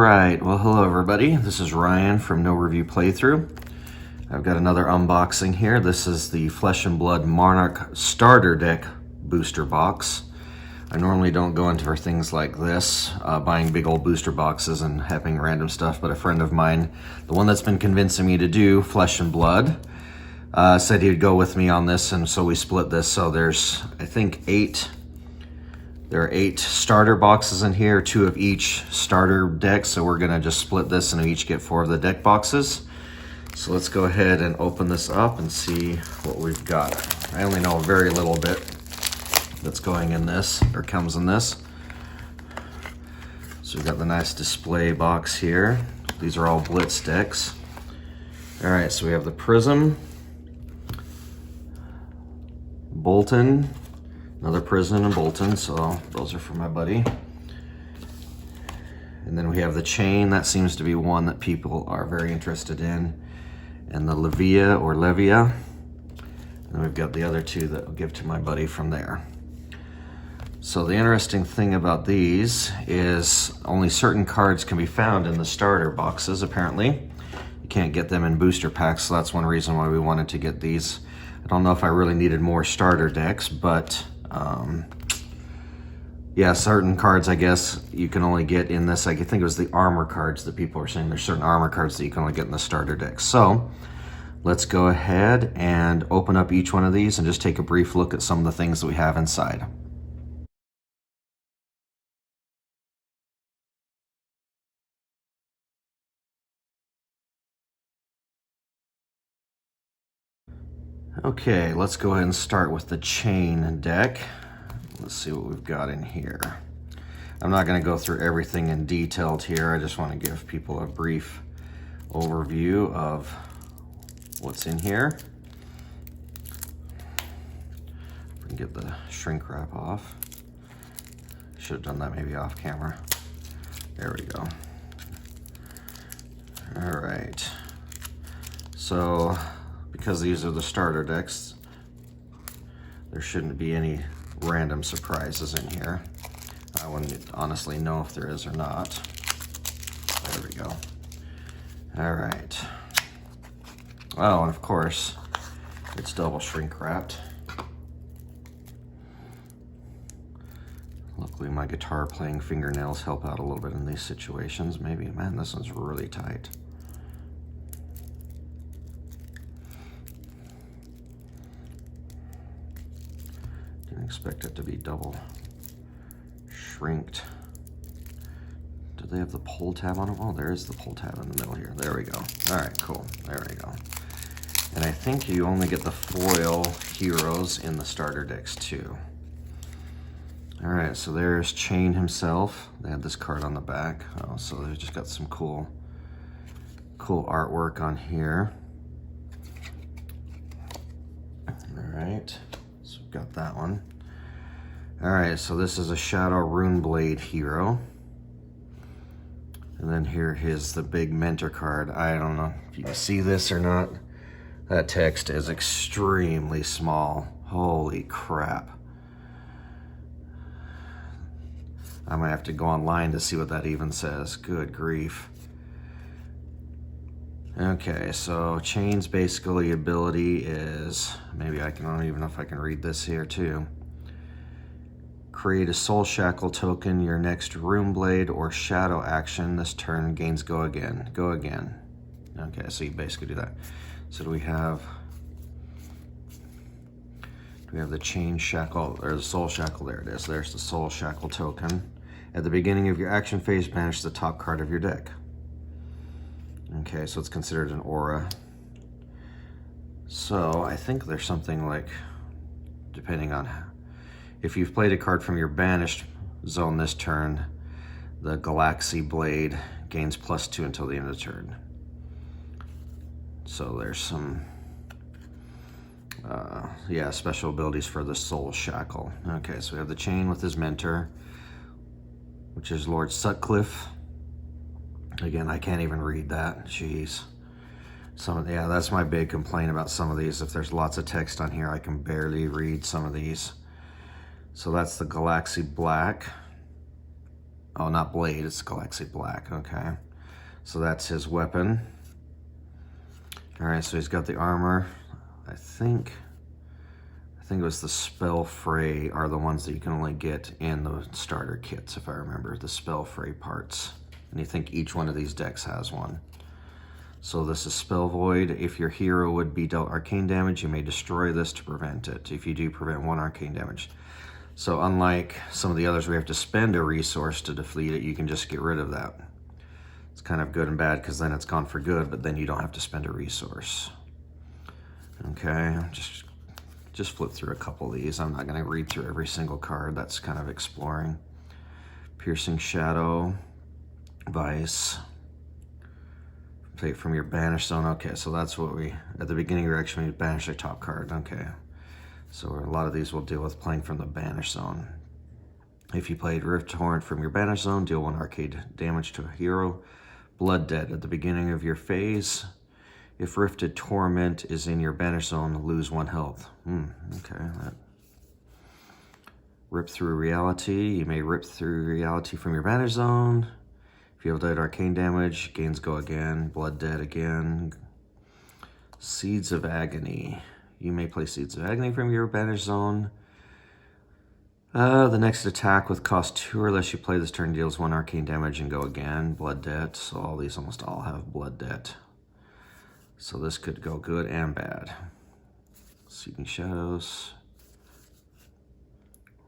Alright, well hello everybody, this is Ryan from No Review Playthrough. I've got another unboxing here. This is the Flesh and Blood Monarch Starter Deck Booster Box. I normally don't go into for things like this, buying big old booster boxes and having random stuff, but a friend of mine, the one that's been convincing me to do Flesh and Blood, said he'd go with me on this, and so we split this. So there's, I think, there are 8 starter boxes in here, 2 of each starter deck, so we're gonna just split this and we each get 4 of the deck boxes. So let's go ahead and open this up and see what we've got. I only know a very little bit that's going in this, or comes in this. So we've got the nice display box here. These are all Blitz decks. All right, so we have the Prism, Bolton, another Prism and Bolton, so those are for my buddy. And then we have the Chain. That seems to be one that people are very interested in. And the Levia or Levia. And we've got the other 2 that I'll give to my buddy from there. So the interesting thing about these is only certain cards can be found in the starter boxes, apparently. You can't get them in booster packs, so that's one reason why we wanted to get these. I don't know if I really needed more starter decks, but yeah, certain cards, I guess, you can only get in this. I think it was the armor cards that people were saying. There's certain armor cards that you can only get in the starter deck. So let's go ahead and open up each one of these and just take a brief look at some of the things that we have inside. Okay, let's go ahead and start with the Chain deck. Let's see what we've got in here. I'm not going to go through everything in detail here. I just want to give people a brief overview of what's in here. We can get the shrink wrap off. Should have done that maybe off camera. There we go. All right. So, because these are the starter decks, there shouldn't be any random surprises in here. I wouldn't honestly know if there is or not. There we go. All right. Oh, and of course, it's double shrink wrapped. Luckily, my guitar playing fingernails help out a little bit in these situations. Maybe, man, this one's really tight. Didn't expect it to be double shrinked. Do they have the pull tab on them? Oh, there is the pull tab in the middle here. There we go. All right, cool. There we go. And I think you only get the foil heroes in the starter decks too. All right, so there's Chain himself. They had this card on the back. Oh, so they've just got some cool artwork on here. All right. Got that one. All right, so this is a Shadow Runeblade hero. And then here is the big mentor card. I don't know if you can see this or not. That text is extremely small. Holy crap. I might have to go online to see what that even says. Good grief. Okay, so Chain's basically ability is, maybe I don't even know if I can read this here too. Create a Soul Shackle token, your next Runeblade or Shadow action this turn gains Go Again. Go Again. Okay, so you basically do that. So do we have the Chain Shackle, or the Soul Shackle? There it is. There's the Soul Shackle token. At the beginning of your action phase, banish the top card of your deck. Okay, so it's considered an aura. So I think there's something like, depending on if you've played a card from your banished zone this turn, the Galaxy Blade gains +2 until the end of the turn. So there's some, yeah, special abilities for the Soul Shackle. Okay, so we have the Chain with his mentor, which is Lord Sutcliffe. Again, I can't even read that. Jeez. Yeah, that's my big complaint about some of these. If there's lots of text on here, I can barely read some of these. So that's the Galaxy Black. Oh, not blade, it's Galaxy Black, okay. So that's his weapon. All right, so he's got the armor. I think it was the Spell Fray are the ones that you can only get in the starter kits, if I remember, the Spell Fray parts. And you think each one of these decks has one. So this is Spell Void. If your hero would be dealt arcane damage, you may destroy this to prevent it. If you do, prevent 1 arcane damage. So unlike some of the others, we have to spend a resource to defeat it. You can just get rid of that. It's kind of good and bad because then it's gone for good, but then you don't have to spend a resource. Okay, just flip through a couple of these. I'm not going to read through every single card. That's kind of exploring. Piercing Shadow, Vice. Play it from your banish zone. Okay, so that's what we, at the beginning of your action, we banish a top card. Okay, so a lot of these will deal with playing from the banish zone. If you played Rift Torrent from your banish zone, deal 1 arcane damage to a hero. Blood Debt at the beginning of your phase. If Rifted Torment is in your banish zone, lose 1 health. Okay. Rip Through Reality. You may rip through reality from your banish zone. If you have dealt arcane damage, gains go again. Blood Debt again. Seeds of Agony. You may play Seeds of Agony from your banish zone. The next attack with cost 2 or less you play this turn deals 1 arcane damage and go again. Blood Debt. So all these almost all have Blood Debt. So this could go good and bad. Seeking Shadows.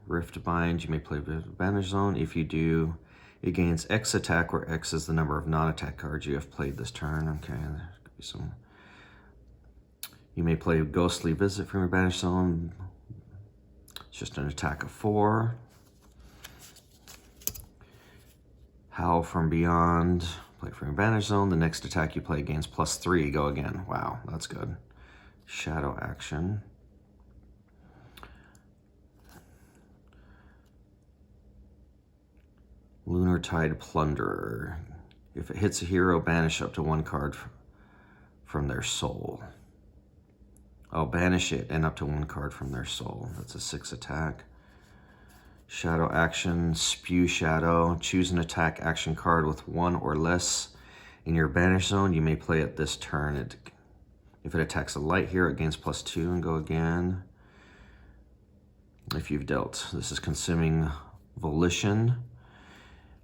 Rift Bind. You may play Banish Zone. If you do, it gains X attack, where X is the number of non-attack cards you have played this turn. Okay, there could be some. You may play Ghostly Visit from your Banish Zone. It's just an attack of 4. Howl from Beyond. Play from your banish zone. The next attack you play gains +3. Go again. Wow, that's good. Shadow Action. Lunar Tide Plunderer. If it hits a hero, banish up to 1 card from their soul. Oh, banish it and up to 1 card from their soul. That's a 6 attack. Shadow Action, Spew Shadow. Choose an attack action card with 1 or less in your banish zone. You may play it this turn. If it attacks a light hero, it gains +2 and go again. If you've dealt, this is Consuming Volition.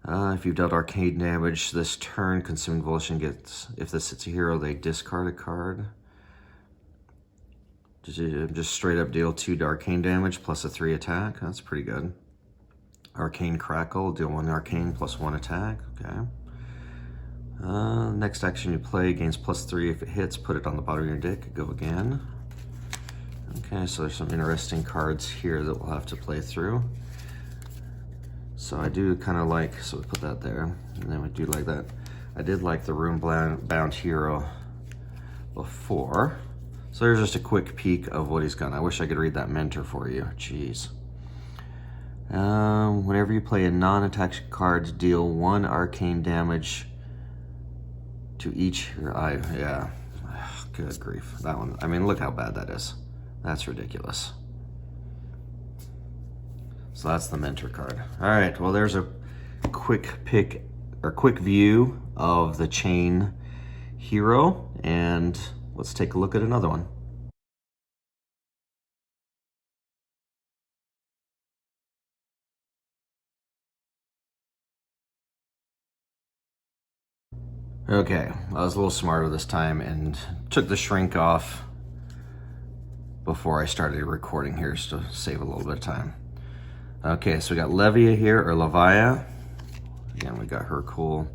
If you've dealt arcane damage this turn, Consuming Volition gets, if this hits a hero, they discard a card. Just straight up deal 2 arcane damage plus a 3 attack. That's pretty good. Arcane Crackle, deal 1 arcane plus 1 attack. Okay. Next action you play gains +3. If it hits, put it on the bottom of your deck. Go again. Okay, so there's some interesting cards here that we'll have to play through. So I do kind of like, so we put that there, and then we do like that. I did like the Rune Bound Hero before. So there's just a quick peek of what he's got. I wish I could read that mentor for you. Jeez. Whenever you play a non-attack card, deal 1 arcane damage to each. Yeah. Good grief. That one. I mean, look how bad that is. That's ridiculous. So that's the mentor card. All right. Well, there's a quick pick or quick view of the Chain Hero, and let's take a look at another one. Okay, I was a little smarter this time and took the shrink off before I started recording here just to save a little bit of time. Okay, so we got Levia here, or Levia. Again, we got her cool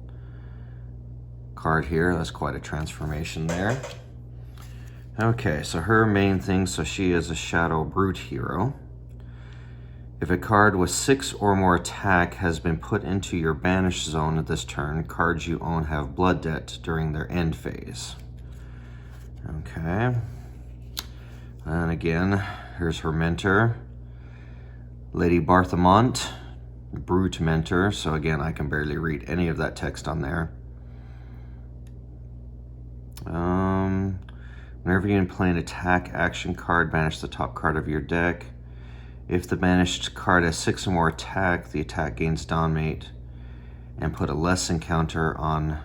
card here. That's quite a transformation there. Okay, so her main thing, so she is a Shadow Brute hero. If a card with 6 or more attack has been put into your banish zone at this turn, cards you own have Blood Debt during their end phase. Okay. And again, here's her mentor, Lady Barthamont, Brute mentor. So again, I can barely read any of that text on there. Whenever you play an attack action card, banish the top card of your deck. If the banished card has 6 or more attack, the attack gains Dominate. and put a less encounter on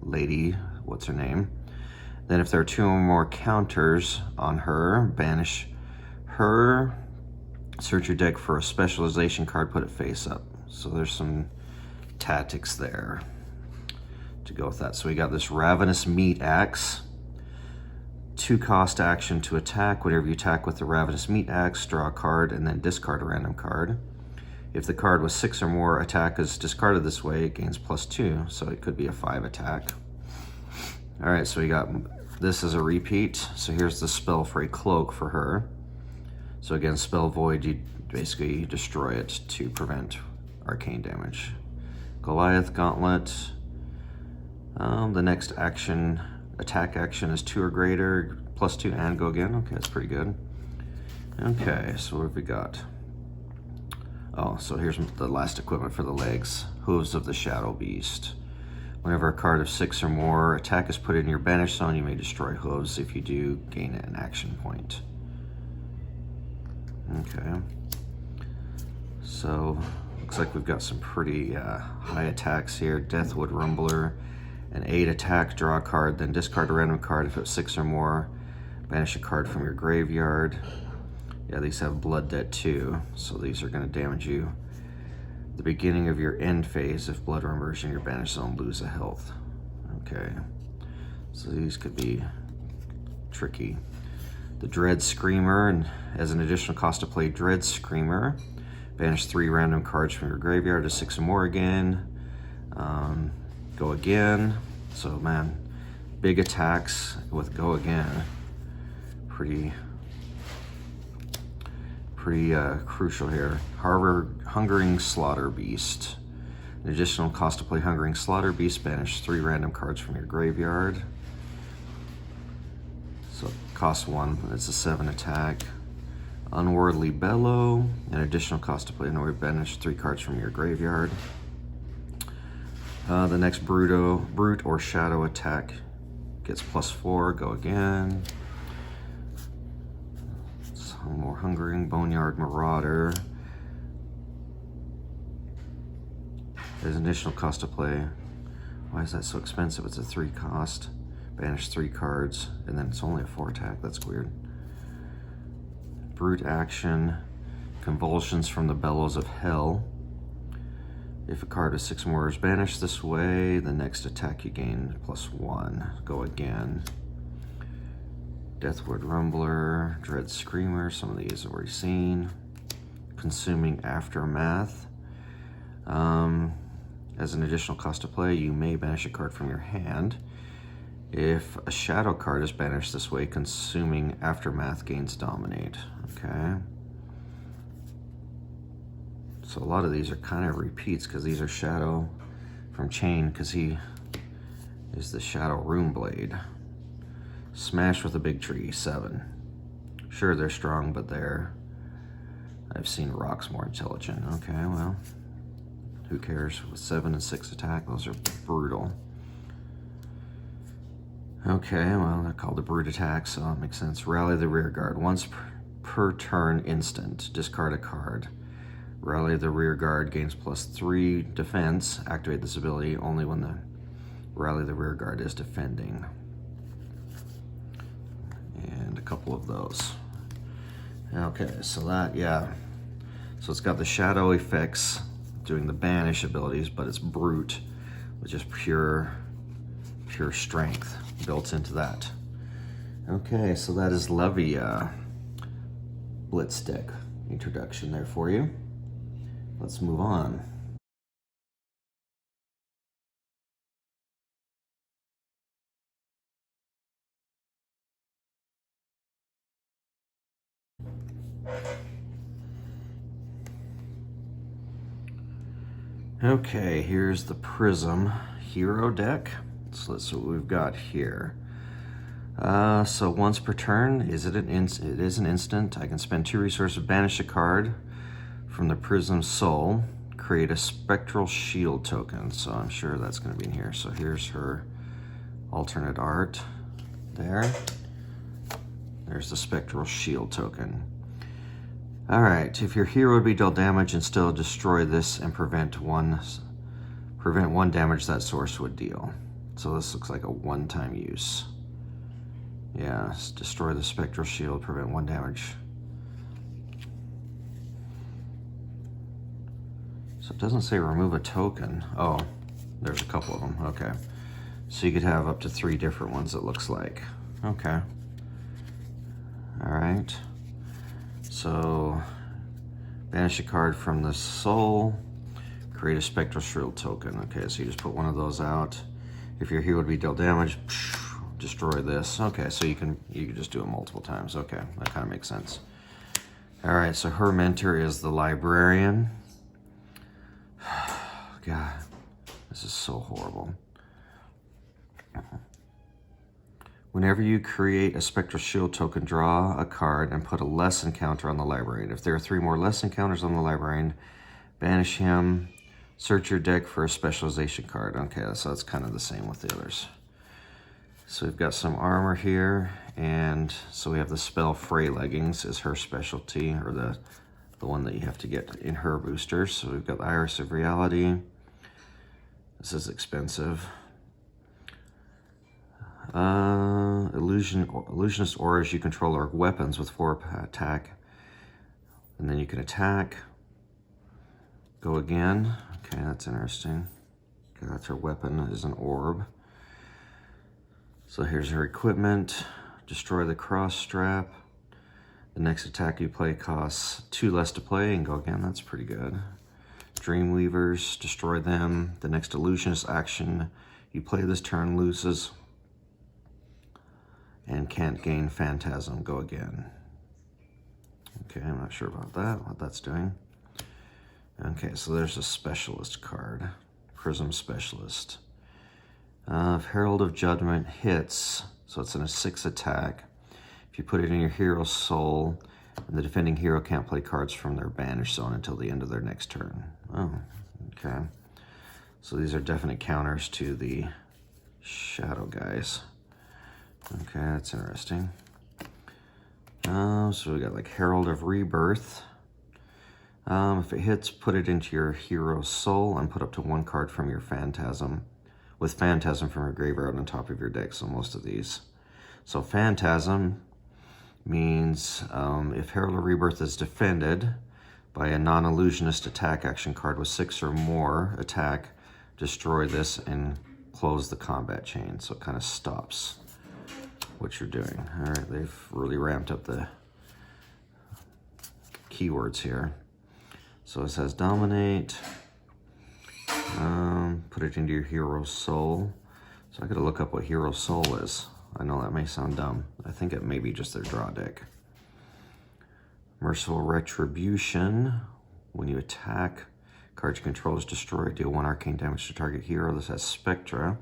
Lady, what's her name? Then if there are 2 or more counters on her, banish her, search your deck for a specialization card, put it face up. So there's some tactics there to go with that. So we got this Ravenous Meat Axe. 2 cost action to attack. Whenever you attack with the Ravenous Meat Axe, draw a card and then discard a random card. If the card was 6 or more, attack is discarded this way, it gains +2, so it could be a 5 attack. All right, so we got, this is a repeat. So here's the spell for a cloak for her. So again, spell void, you basically destroy it to prevent arcane damage. Goliath Gauntlet. The next action, attack action is 2 or greater, +2 and go again. Okay, that's pretty good. Okay, so what have we got? Oh, so here's the last equipment for the legs. Hooves of the Shadow Beast. Whenever a card of 6 or more attack is put in your banish zone, you may destroy hooves. If you do, gain an action point. Okay. So, looks like we've got some pretty high attacks here. Deathwood Rumbler. An 8 attack, draw a card, then discard a random card. If it's 6 or more, banish a card from your graveyard. Yeah, these have blood debt too, so these are going to damage you. The beginning of your end phase, if blood rumblers in your banish zone lose a health. Okay, so these could be tricky. The Dread Screamer, and as an additional cost to play Dread Screamer, banish 3 random cards from your graveyard to 6 or more again. Go again. So man, big attacks with go again. Pretty crucial here. Hungering Slaughter Beast. An additional cost to play Hungering Slaughter Beast, banish 3 random cards from your graveyard. So cost 1, it's a 7 attack. Unworldly Bellow, an additional cost to play another, banish 3 cards from your graveyard. The next Brute or Shadow attack gets +4, go again. Some more Hungering, Boneyard Marauder. There's an additional cost to play. Why is that so expensive? It's a 3 cost. Banish 3 cards, and then it's only a 4 attack. That's weird. Brute action. Convulsions from the Bellows of Hell. If a card is 6 more is banished this way, the next attack you gain +1. Go again. Deathwood Rumbler, Dread Screamer, some of these I've already seen. Consuming Aftermath. As an additional cost to play, you may banish a card from your hand. If a shadow card is banished this way, Consuming Aftermath gains Dominate. Okay. So a lot of these are kind of repeats because these are Shadow from Chain because he is the Shadow Runeblade. Smash with a Big Tree, 7. Sure, they're strong, but I've seen rocks more intelligent. Okay, well, who cares? With 7 and 6 attack, those are brutal. Okay, well, they're called the Brute attack, so it makes sense. Rally the Rear Guard. Once per turn instant, discard a card. Rally the Rear Guard gains +3 defense. Activate this ability only when the Rally the Rear Guard is defending. And a couple of those. Okay, so that, yeah. So it's got the shadow effects doing the banish abilities, but it's brute, which is pure strength built into that. Okay, so that is Levia. Blitz deck introduction there for you. Let's move on. Okay, here's the Prism Hero deck. So let's see what we've got here. So once per turn, it is an instant. I can spend 2 resources, banish a card from the Prism Soul, create a Spectral Shield token. So I'm sure that's going to be in here. So here's her alternate art there. There's the Spectral Shield token. All right, if your hero would be dealt damage and still destroy this and prevent 1 Prevent 1 damage that source would deal. So this looks like a one-time use. Yeah, destroy the spectral shield, prevent 1 damage. So it doesn't say remove a token. Oh, there's a couple of them, okay. So you could have up to 3 different ones, it looks like. Okay. All right. So banish a card from the soul, create a spectral shield token. Okay, so you just put one of those out. If your hero would be dealt damage, destroy this. Okay, so you can just do it multiple times. Okay, that kind of makes sense. All right, so her mentor is the librarian. God, this is so horrible. Whenever you create a spectral shield token, draw a card and put a lesson counter on the librarian. If there are 3 more lesson counters on the librarian, banish him. Search your deck for a specialization card. Okay, so that's kind of the same with the others. So we've got some armor here, and so we have the spell Fray Leggings is her specialty, or the one that you have to get in her boosters. So we've got the Iris of Reality. This is expensive. Illusionist auras you control are weapons with 4 attack, and then you can attack. Go again. Okay, that's interesting. Okay, that's her weapon is an orb. So here's her equipment. Destroy the cross strap. The next attack you play costs 2 less to play, and go again. That's pretty good. Dreamweavers, destroy them. The next illusionist action you play this turn loses and can't gain Phantasm. Go again. Okay, I'm not sure about that, what that's doing. Okay, so there's a specialist card. Prism Specialist. If Herald of Judgment hits, so it's in a 6 attack, if you put it in your hero's soul, and the defending hero can't play cards from their banish zone until the end of their next turn. Oh, okay. So these are definite counters to the shadow guys. Okay, that's interesting. So we got like Herald of Rebirth. If it hits, put it into your hero's soul and put up to 1 card from your Phantasm, with Phantasm from your graveyard on top of your deck, so most of these. So Phantasm means if Herald of Rebirth is defended by a non-illusionist attack action card with 6 or more attack, destroy this and close the combat chain. So it kind of stops what you're doing. All right, they've really ramped up the keywords here. So it says dominate, put it into your hero's soul. So I gotta look up what hero's soul is. I know that may sound dumb. I think it may be just their draw deck. Merciful Retribution. When you attack, cards you control is destroyed. Deal 1 arcane damage to target hero. This has Spectra.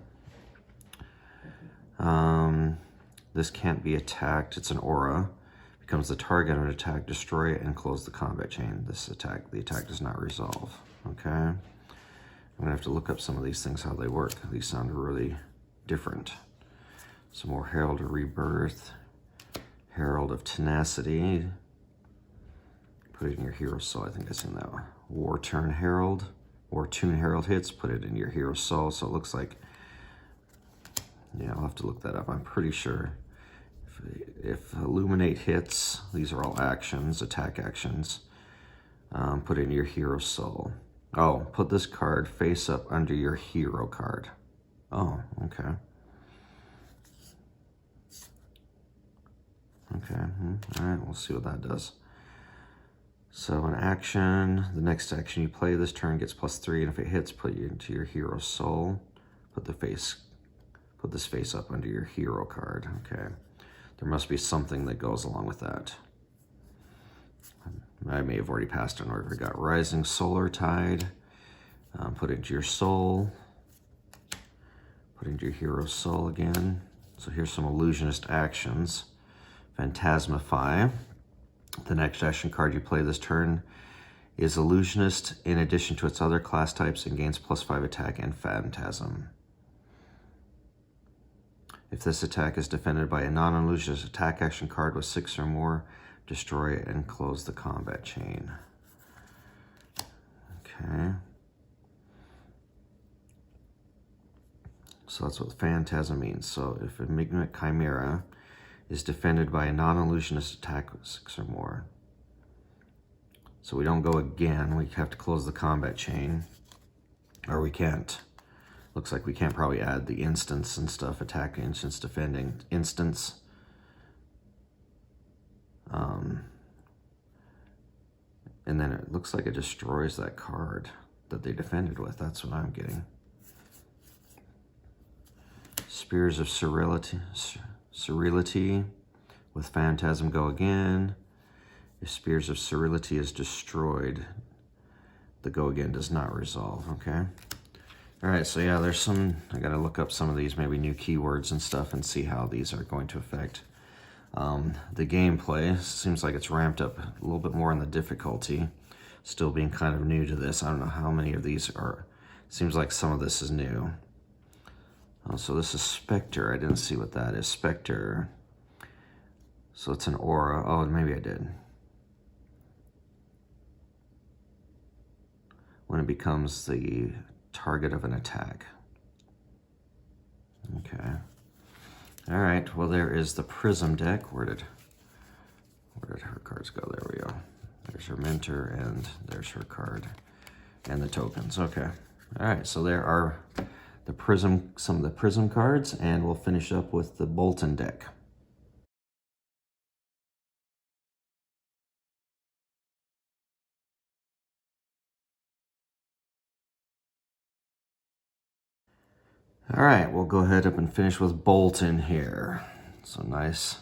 This can't be attacked. It's an aura. Becomes the target of an attack. Destroy it and close the combat chain. The attack does not resolve. Okay. I'm gonna have to look up some of these things, how they work. These sound really different. Some more Herald of Rebirth, Herald of Tenacity. Put it in your hero's soul. I think I've seen that one. War Tune Herald hits. Put it in your hero's soul. So it looks like, yeah, I'll have to look that up. I'm pretty sure if Illuminate hits, these are all actions, attack actions. Put it in your hero's soul. Oh, put this card face up under your hero card. Oh, okay. Okay, all right, we'll see what that does. So an action, the next action you play this turn gets +3, and if it hits, put you into your hero's soul. Put this face up under your hero card. Okay, there must be something that goes along with that. I may have already passed an order. We got Rising Solar Tide. Put it into your soul. Put it into your hero's soul again. So here's some illusionist actions. Phantasmify. The next action card you play this turn is Illusionist in addition to its other class types and gains +5 attack and Phantasm. If this attack is defended by a non-illusionist attack action card with 6 or more, destroy it and close the combat chain. Okay. So that's what Phantasm means. So if a Mignet Chimera is defended by a non-illusionist attack with 6 or more. So we don't go again. We have to close the combat chain. Or we can't. Looks like we can't probably add the instance and stuff. Attack, instance, defending, instance. And then it looks like it destroys that card that they defended with. That's what I'm getting. Spears of Serility with Phantasm go again. If Spears of Serility is destroyed, the go again does not resolve, okay? All right, so yeah, there's some, I gotta look up some of these, maybe new keywords and stuff and see how these are going to affect the gameplay. Seems like it's ramped up a little bit more in the difficulty. Still being kind of new to this. I don't know how many of these are, seems like some of this is new. Oh, so this is Spectre. I didn't see what that is. Spectre. So it's an aura. Oh, maybe I did. When it becomes the target of an attack. Okay. All right. Well, there is the Prism deck. Where did her cards go? There we go. There's her mentor, and there's her card, and the tokens. Okay. All right. So there are the Prism, some of the Prism cards, and we'll finish up with the Bolton deck. All right, we'll go ahead up and finish with Bolton here. So nice,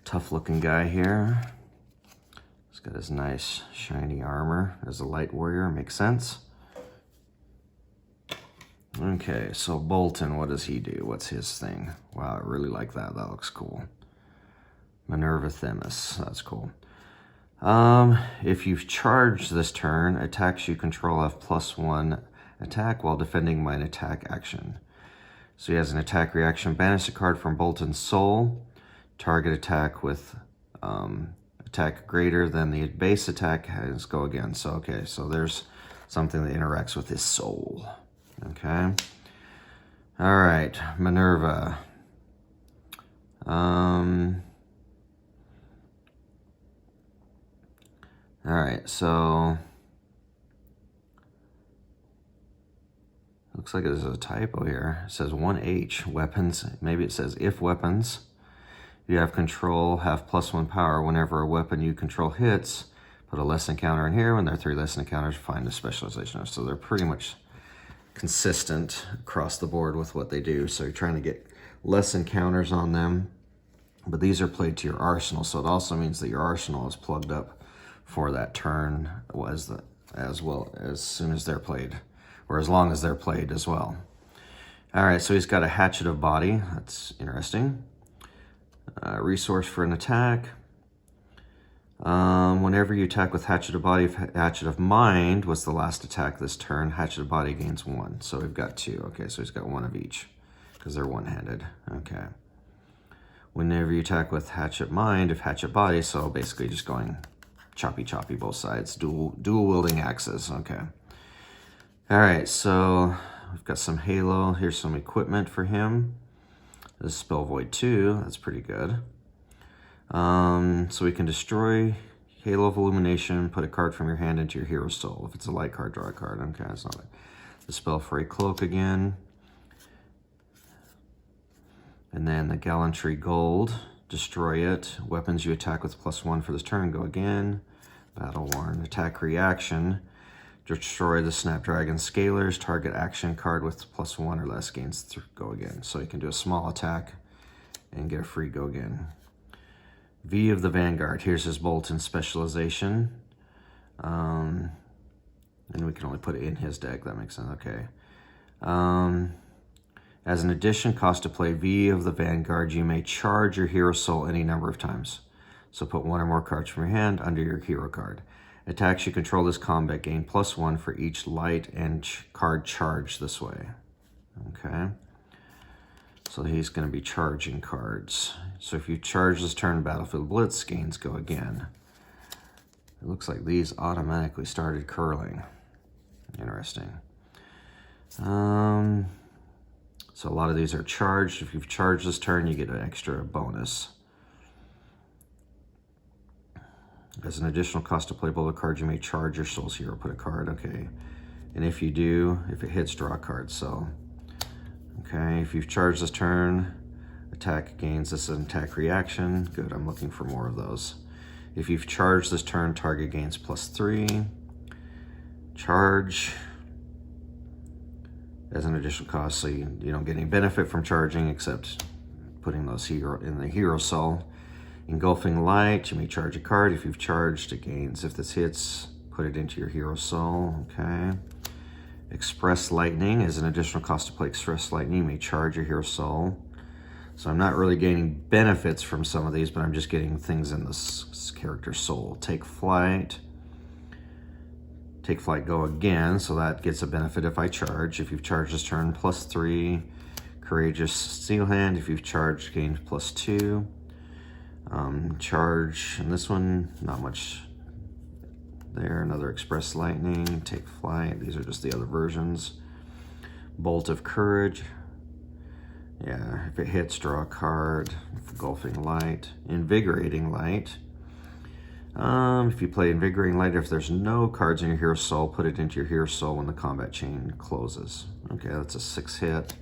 tough looking guy here. He's got his nice shiny armor as a light warrior, makes sense. Okay, so Bolton, what does he do? What's his thing? Wow, I really like that. That looks cool. Minerva Themis, that's cool. If you've charged this turn, attacks you control have +1 attack while defending my attack action. So he has an attack reaction. Banish a card from Bolton's Soul. Target attack with attack greater than the base attack has go again. So, okay, so there's something that interacts with his soul. Okay. All right, Minerva. All right, so looks like there's a typo here. It says 1H, weapons. Maybe it says if weapons you have control have +1 power. Whenever a weapon you control hits, put a lesson counter in here. When there are 3 lesson counters, find a specialization. So they're pretty much consistent across the board with what they do. So you're trying to get lesson counters on them. But these are played to your arsenal. So it also means that your arsenal is plugged up for that turn as well as soon as they're played. Or as long as they're played as well. All right, so he's got a Hatchet of Body. That's interesting. Resource for an attack. Whenever you attack with Hatchet of Body, if Hatchet of Mind was the last attack this turn, Hatchet of Body gains 1. So we've got 2. Okay, so he's got 1 of each because they're one-handed. Okay. Whenever you attack with Hatchet Mind, if Hatchet Body, so basically just going choppy both sides. Dual wielding axes. Okay. All right, so we've got some Halo. Here's some equipment for him. This is Spell Void 2. That's pretty good. So we can destroy Halo of Illumination, put a card from your hand into your hero soul. If it's a light card, draw a card. Okay, that's not it. The Spell for a Cloak again. And then the Gallantry Gold. Destroy it. Weapons you attack with +1 for this turn go again. Battle Worn. Attack reaction. Destroy the Snapdragon Scalers. Target action card with +1 or less gains go again. So you can do a small attack and get a free go again. V of the Vanguard. Here's his Bolton specialization. And we can only put it in his deck. That makes sense. Okay. As an addition, cost to play V of the Vanguard, you may charge your hero soul any number of times. So put 1 or more cards from your hand under your hero card. Attacks you control this combat gain +1 for each light and card charge this way. Okay. So he's going to be charging cards. So if you charge this turn, Battlefield Blitz, gains go again. It looks like these automatically started curling. Interesting. So a lot of these are charged. If you've charged this turn, you get an extra bonus. As an additional cost to play both cards, you may charge your Soul's Hero, put a card, okay. And if you do, if it hits, draw a card, so. Okay, if you've charged this turn, attack gains, this is an attack reaction. Good, I'm looking for more of those. If you've charged this turn, target gains +3. Charge. As an additional cost, so you don't get any benefit from charging except putting those hero in the Hero Soul. Engulfing Light, you may charge a card. If you've charged, it gains. If this hits, put it into your Hero Soul, okay. Express Lightning, as an additional cost to play Express Lightning, you may charge your Hero Soul. So I'm not really gaining benefits from some of these, but I'm just getting things in this character's soul. Take Flight. Take Flight, go again, so that gets a benefit if I charge. If you've charged this turn, +3. Courageous Steel Hand, if you've charged, gain +2. Charge, and this one, not much there. Another Express Lightning, Take Flight. These are just the other versions. Bolt of Courage. Yeah, if it hits, draw a card. Engulfing Light. Invigorating Light. If you play Invigorating Light, if there's no cards in your Hero Soul, put it into your Hero Soul when the combat chain closes. Okay, that's a 6 hit.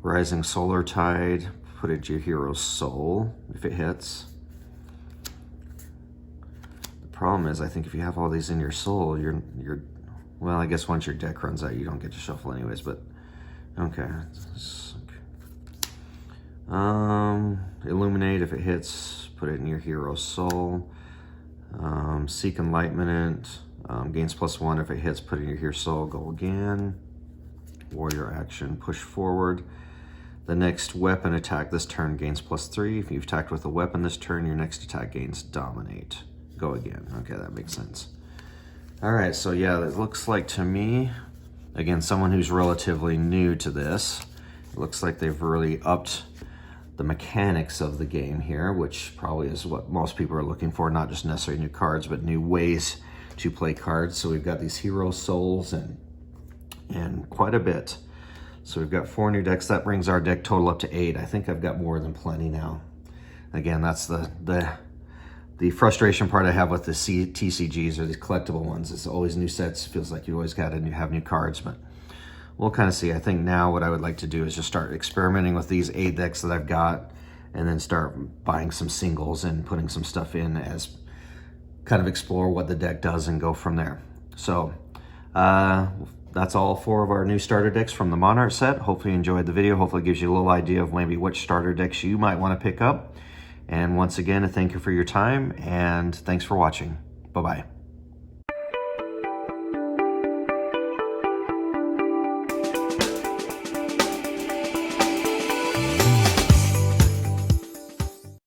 Rising Solar Tide, put it into your Hero Soul if it hits. The problem is, I think if you have all these in your soul, you're well, I guess once your deck runs out, you don't get to shuffle anyways, but okay. Illuminate, if it hits, put it in your Hero Soul. Seek Enlightenment, gains +1. If it hits, put it in your Hero Soul, go again. Warrior action, push forward. The next weapon attack this turn gains +3. If you've attacked with a weapon this turn, your next attack gains Dominate. Go again. Okay, that makes sense. All right, so yeah, it looks like to me, again, someone who's relatively new to this, it looks like they've really upped the mechanics of the game here, which probably is what most people are looking for, not just necessarily new cards, but new ways to play cards. So we've got these Hero Souls and quite a bit. So we've got 4 new decks. That brings our deck total up to 8. I think I've got more than plenty now. Again, that's the frustration part I have with the TCGs or these collectible ones. It's always new sets. Feels like you always got to have new cards, but we'll kind of see. I think now what I would like to do is just start experimenting with these 8 decks that I've got, and then start buying some singles and putting some stuff in as kind of explore what the deck does and go from there. So that's all 4 of our new starter decks from the Monarch set. Hopefully you enjoyed the video. Hopefully it gives you a little idea of maybe which starter decks you might want to pick up. And once again, thank you for your time, and thanks for watching. Bye-bye.